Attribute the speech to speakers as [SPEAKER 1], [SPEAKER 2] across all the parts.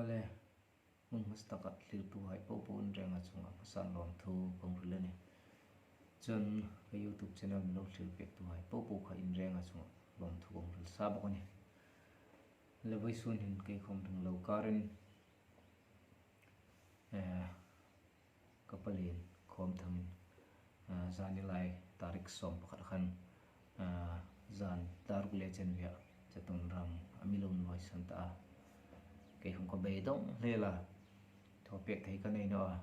[SPEAKER 1] Ole mun mustaka thlir tu hai po po un renga chunga pasan lom thu pong rilani chun ka YouTube channel no thlir pek tu hai po po kha in renga chunga lom thu pong ril sa bak ani lewai sun hin ke khom thang lo karin kapalin khom thangin zani lai tarik som pakhat khan zan daruk le chen via chatun ram amilon noi santa cái không có bề đông nên là thọ việc thấy cái này nó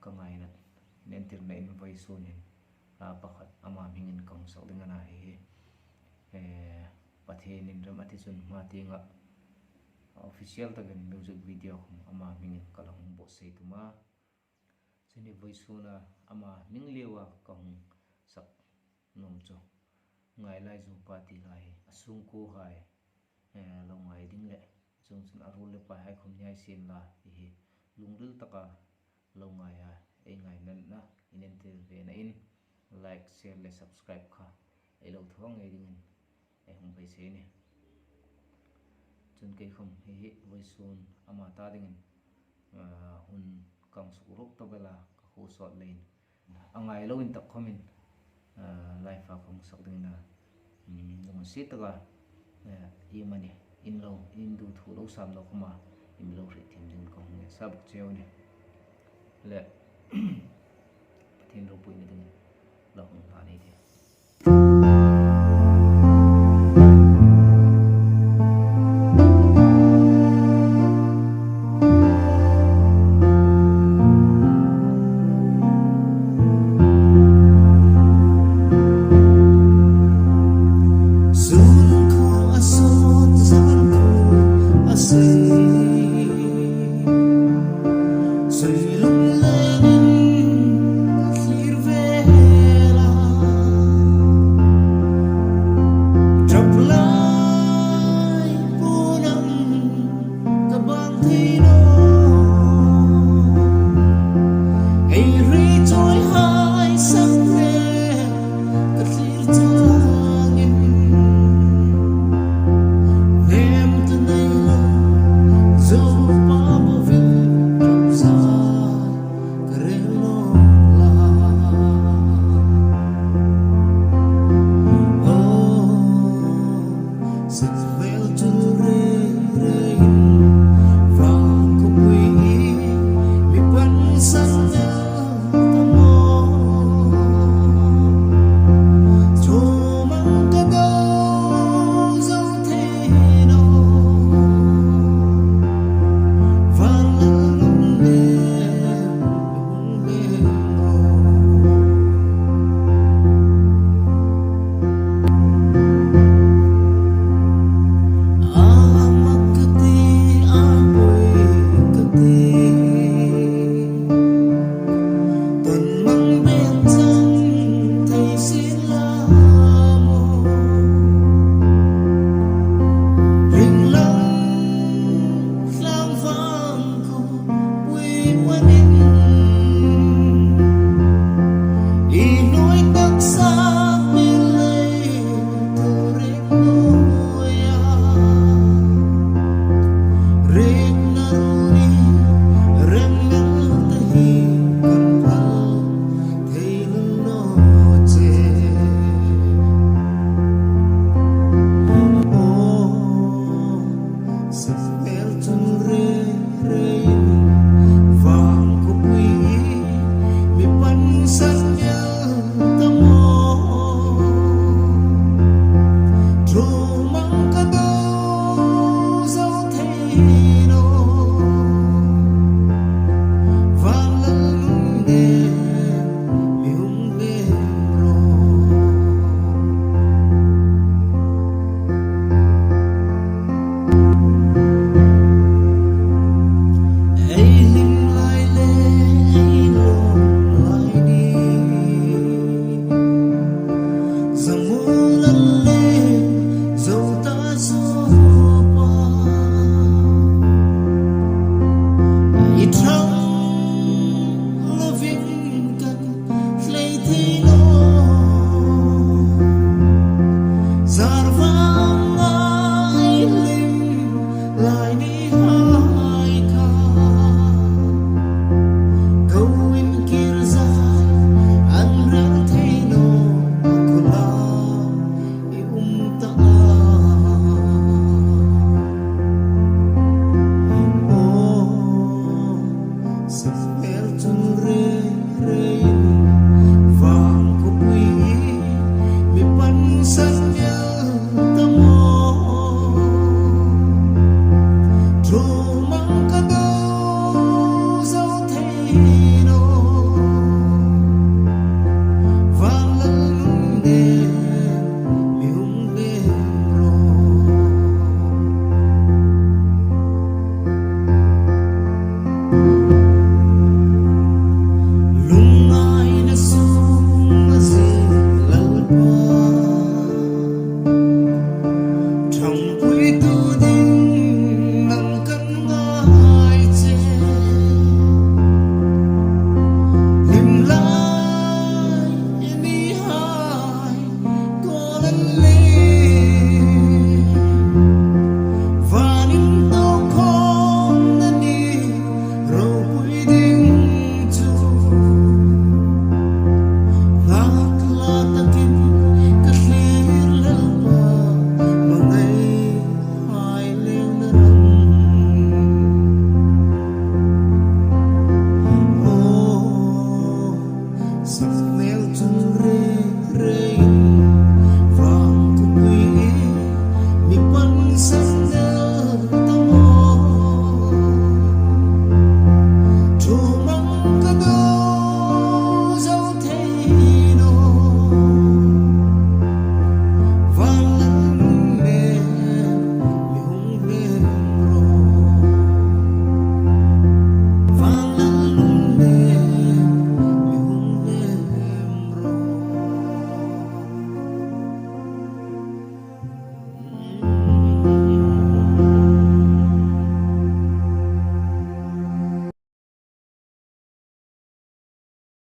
[SPEAKER 1] cái ngày này nên tiền này nó vay xuân hình bạc ama mình công sáu dengan này bắt hè nên làm ati xuân mà tiếng official ta gần music video không ama mình cái là không bộ xây tu mà cho nên vay xuân là ama mình liều công sắp nôm cho ngày lai dù party lai sung cô hai lâu ngày đinh lệ chung chun arul le pa hai khom nyai sin la hi lungril taka lo ngai e ngai nan na inen tel ve na in like share le subscribe kha e lo thong ngai ding e hum pai se ni chun ke khom hi voi sun ama ta ding hun kang su rok to bela ka hu sot lein angai lo in tak khomin life fa khom sak ding na ngom sit taka i mani in lo in du thu lo sam lo khoma in lo ri thim din ko nge sab cheu ni le thin ro pui ni ding lo hong ta ni de